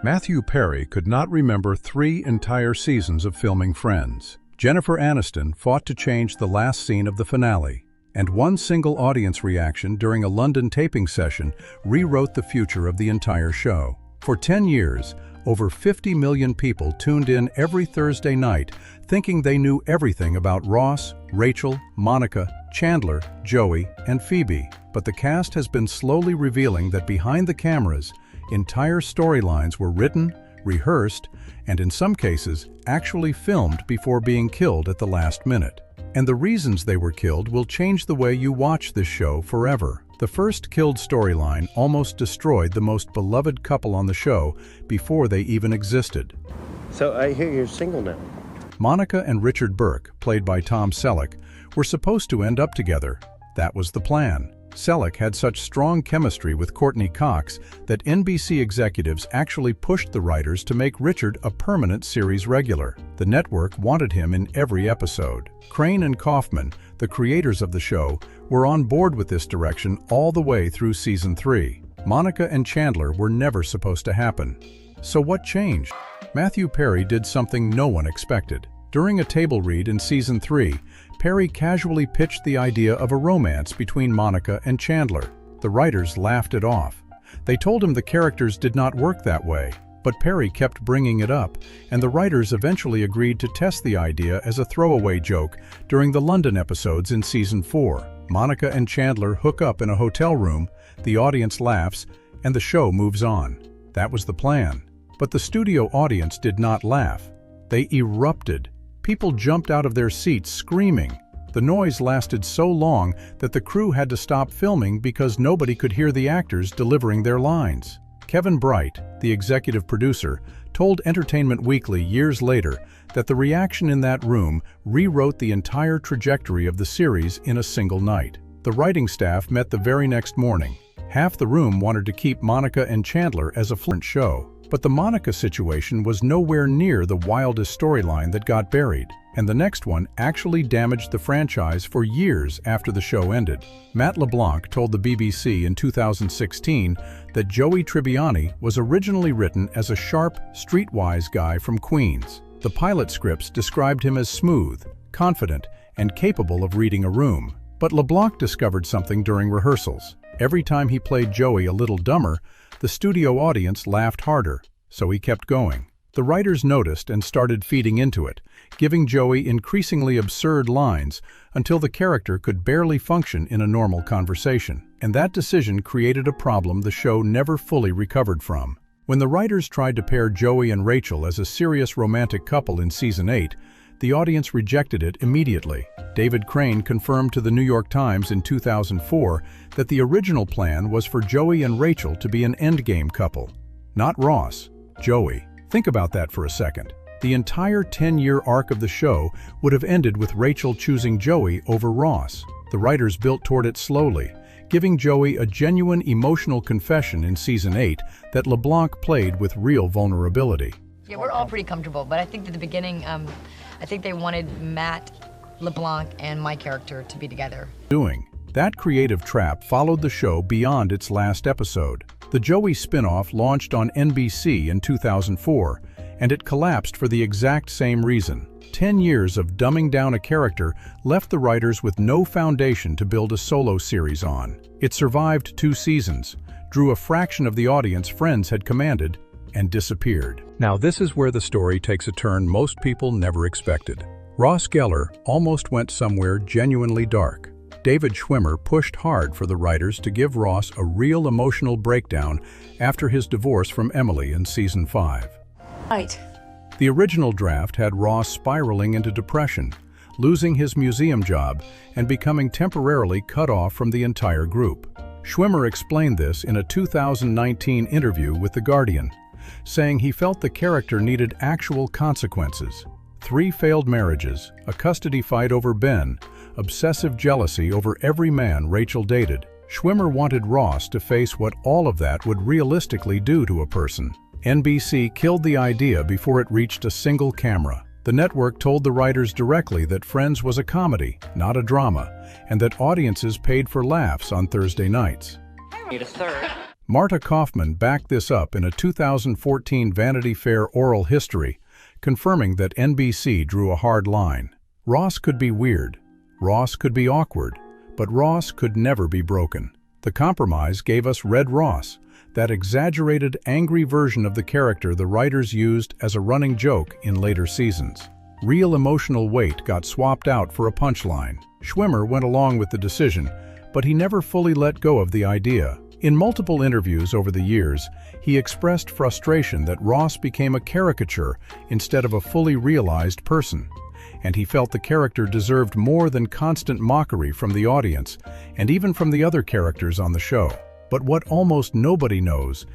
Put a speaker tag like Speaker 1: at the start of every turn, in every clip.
Speaker 1: Matthew Perry could not remember 3 entire seasons of filming Friends. Jennifer Aniston fought to change the last scene of the finale, and one single audience reaction during a London taping session rewrote the future of the entire show. For 10 years, over 50 million people tuned in every Thursday night thinking they knew everything about Ross, Rachel, Monica, Chandler, Joey, and Phoebe. But the cast has been slowly revealing that behind the cameras, entire storylines were written, rehearsed, and in some cases, actually filmed before being killed at the last minute. And the reasons they were killed will change the way you watch this show forever. The first killed storyline almost destroyed the most beloved couple on the show before they even existed.
Speaker 2: So I hear you're single now.
Speaker 1: Monica and Richard Burke, played by Tom Selleck, were supposed to end up together. That was the plan. Selleck had such strong chemistry with Courtney that NBC executives actually pushed the writers to make Richard a permanent series regular. The network wanted him in every episode. Crane and Kaufman, the creators of the show, were on board with this direction all the way through season 3. Monica and Chandler were never supposed to happen. So what changed? Matthew Perry did something no one expected. During a table read in season 3, Perry casually pitched the idea of a romance between Monica and Chandler. The writers laughed it off. They told him the characters did not work that way, but Perry kept bringing it up, and the writers eventually agreed to test the idea as a throwaway joke during the London episodes in season 4. Monica and Chandler hook up in a hotel room, the audience laughs, and the show moves on. That was the plan. But the studio audience did not laugh. They erupted. People jumped out of their seats screaming. The noise lasted so long that the crew had to stop filming because nobody could hear the actors delivering their lines. Kevin Bright, the executive producer, told Entertainment Weekly years later that the reaction in that room rewrote the entire trajectory of the series in a single night. The writing staff met the very next morning. Half the room wanted to keep Monica and Chandler as a flirt show. But the Monica situation was nowhere near the wildest storyline that got buried, and the next one actually damaged the franchise for years after the show ended. Matt LeBlanc told the BBC in 2016 that Joey Tribbiani was originally written as a sharp, streetwise guy from Queens. The pilot scripts described him as smooth, confident, and capable of reading a room. But LeBlanc discovered something during rehearsals. Every time he played Joey a little dumber, the studio audience laughed harder, so he kept going. The writers noticed and started feeding into it, giving Joey increasingly absurd lines until the character could barely function in a normal conversation. And that decision created a problem the show never fully recovered from. When the writers tried to pair Joey and Rachel as a serious romantic couple in season 8, the audience rejected it immediately. David Crane confirmed to the New York Times in 2004 that the original plan was for Joey and Rachel to be an endgame couple. Not Ross, Joey. Think about that for a second. The entire 10-year arc of the show would have ended with Rachel choosing Joey over Ross. The writers built toward it slowly, giving Joey a genuine emotional confession in season 8 that LeBlanc played with real vulnerability.
Speaker 3: Yeah, we're all pretty comfortable, but I think at the beginning, I think they wanted Matt, LeBlanc, and my character to be together.
Speaker 1: That creative trap followed the show beyond its last episode. The Joey spin-off launched on NBC in 2004, and it collapsed for the exact same reason. 10 years of dumbing down a character left the writers with no foundation to build a solo series on. It survived 2 seasons, drew a fraction of the audience Friends had commanded, and disappeared. Now this is where the story takes a turn most people never expected. Ross Geller almost went somewhere genuinely dark. David Schwimmer pushed hard for the writers to give Ross a real emotional breakdown after his divorce from Emily in season 5.
Speaker 3: Right.
Speaker 1: The original draft had Ross spiraling into depression, losing his museum job, and becoming temporarily cut off from the entire group. Schwimmer explained this in a 2019 interview with The Guardian, saying he felt the character needed actual consequences. 3 failed marriages, a custody fight over Ben, obsessive jealousy over every man Rachel dated. Schwimmer wanted Ross to face what all of that would realistically do to a person. NBC killed the idea before it reached a single camera. The network told the writers directly that Friends was a comedy, not a drama, and that audiences paid for laughs on Thursday nights.
Speaker 3: I need a third.
Speaker 1: Marta Kaufman backed this up in a 2014 Vanity Fair oral history, confirming that NBC drew a hard line. Ross could be weird, Ross could be awkward, but Ross could never be broken. The compromise gave us Red Ross, that exaggerated, angry version of the character the writers used as a running joke in later seasons. Real emotional weight got swapped out for a punchline. Schwimmer went along with the decision, but he never fully let go of the idea. In multiple interviews over the years, he expressed frustration that Ross became a caricature instead of a fully realized person, and he felt the character deserved more than constant mockery from the audience and even from the other characters on the show. But what almost nobody knows,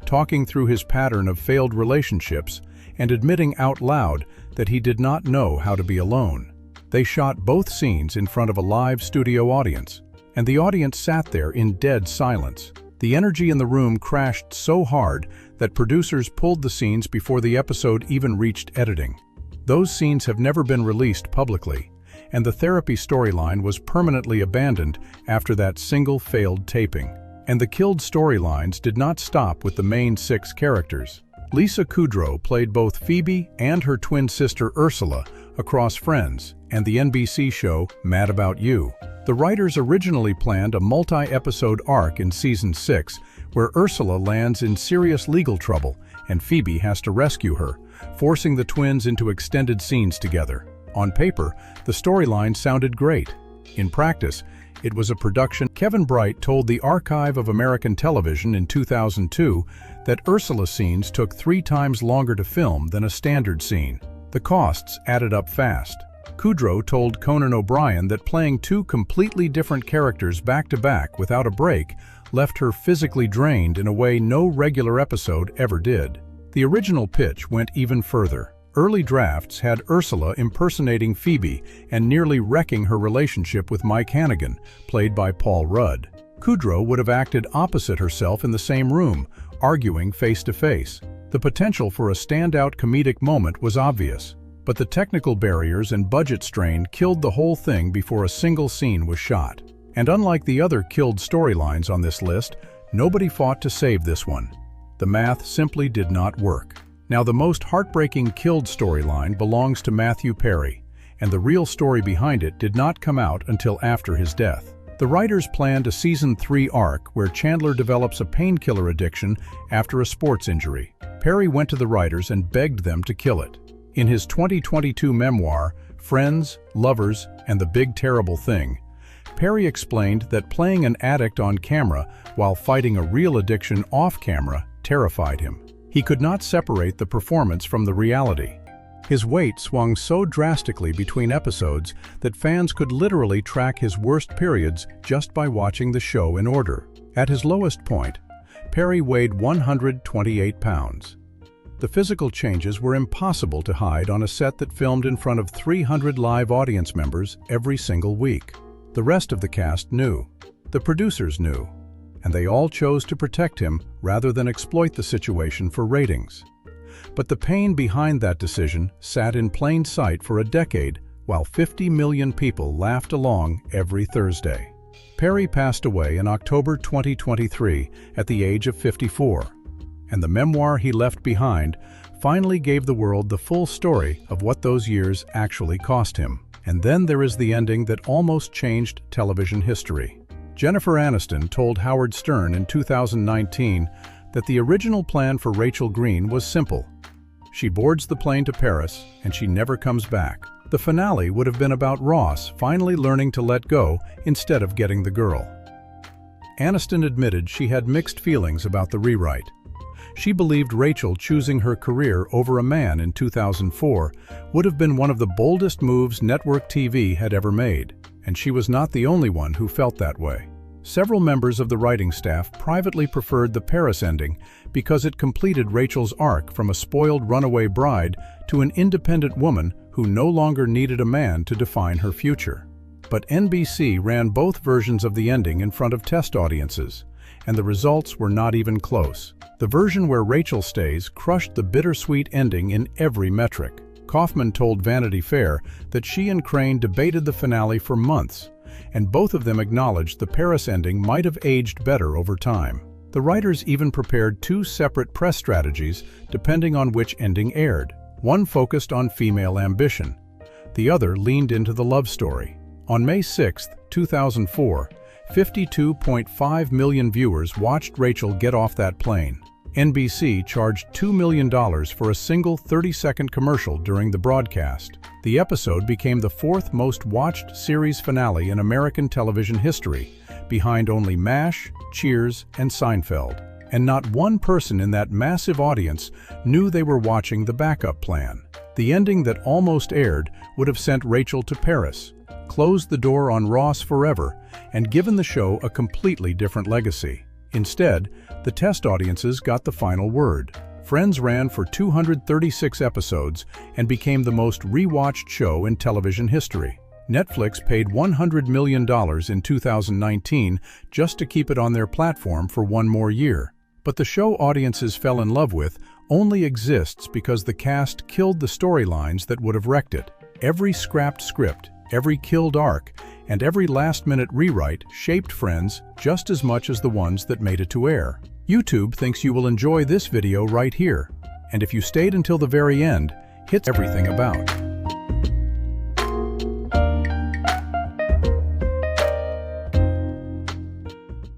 Speaker 1: talking through his pattern of failed relationships and admitting out loud that he did not know how to be alone. They shot both scenes in front of a live studio audience, and the audience sat there in dead silence. The energy in the room crashed so hard that producers pulled the scenes before the episode even reached editing. Those scenes have never been released publicly, and the therapy storyline was permanently abandoned after that single failed taping. And the killed storylines did not stop with the main 6 characters. Lisa Kudrow played both Phoebe and her twin sister Ursula across Friends and the NBC show Mad About You. The writers originally planned a multi-episode arc in season 6 where Ursula lands in serious legal trouble and Phoebe has to rescue her, forcing the twins into extended scenes together. On paper, the storyline sounded great. In practice, it was a production. Kevin Bright told the Archive of American Television in 2002 that Ursula scenes took 3 times longer to film than a standard scene. The costs added up fast. Kudrow told Conan O'Brien that playing 2 completely different characters back-to-back without a break left her physically drained in a way no regular episode ever did. The original pitch went even further. Early drafts had Ursula impersonating Phoebe and nearly wrecking her relationship with Mike Hannigan, played by Paul Rudd. Kudrow would have acted opposite herself in the same room, arguing face-to-face. The potential for a standout comedic moment was obvious, but the technical barriers and budget strain killed the whole thing before a single scene was shot. And unlike the other killed storylines on this list, nobody fought to save this one. The math simply did not work. Now, the most heartbreaking killed storyline belongs to Matthew Perry, and the real story behind it did not come out until after his death. The writers planned a season 3 arc where Chandler develops a painkiller addiction after a sports injury. Perry went to the writers and begged them to kill it. In his 2022 memoir, Friends, Lovers, and the Big Terrible Thing, Perry explained that playing an addict on camera while fighting a real addiction off camera terrified him. He could not separate the performance from the reality. His weight swung so drastically between episodes that fans could literally track his worst periods just by watching the show in order. At his lowest point, Perry weighed 128 pounds. The physical changes were impossible to hide on a set that filmed in front of 300 live audience members every single week. The rest of the cast knew. The producers knew. And they all chose to protect him rather than exploit the situation for ratings. But the pain behind that decision sat in plain sight for a decade while 50 million people laughed along every Thursday. Perry passed away in October 2023 at the age of 54, and the memoir he left behind finally gave the world the full story of what those years actually cost him. And then there is the ending that almost changed television history. Jennifer Aniston told Howard Stern in 2019 that the original plan for Rachel Green was simple. She boards the plane to Paris and she never comes back. The finale would have been about Ross finally learning to let go instead of getting the girl. Aniston admitted she had mixed feelings about the rewrite. She believed Rachel choosing her career over a man in 2004 would have been one of the boldest moves network TV had ever made, and she was not the only one who felt that way. Several members of the writing staff privately preferred the Paris ending because it completed Rachel's arc from a spoiled runaway bride to an independent woman who no longer needed a man to define her future. But NBC ran both versions of the ending in front of test audiences, and the results were not even close. The version where Rachel stays crushed the bittersweet ending in every metric. Kaufman told Vanity Fair that she and Crane debated the finale for months, and both of them acknowledged the Paris ending might have aged better over time. The The writers even prepared two separate press strategies depending on which ending aired. One focused on female ambition. The other leaned into the love story. On May 6, 2004, 52.5 million viewers watched Rachel get off that plane. NBC charged $2 million for a single 30-second commercial during the broadcast. The episode became the fourth most watched series finale in American television history, behind only MASH, Cheers, and Seinfeld. And not one person in that massive audience knew they were watching the backup plan. The ending that almost aired would have sent Rachel to Paris, closed the door on Ross forever, and given the show a completely different legacy. Instead, the test audiences got the final word. Friends ran for 236 episodes and became the most rewatched show in television history. Netflix paid $100 million in 2019 just to keep it on their platform for one more year. But the show audiences fell in love with only exists because the cast killed the storylines that would have wrecked it. Every scrapped script, every killed arc, and every last-minute rewrite shaped Friends just as much as the ones that made it to air. YouTube thinks you will enjoy this video right here, and if you stayed until the very end, hit everything about.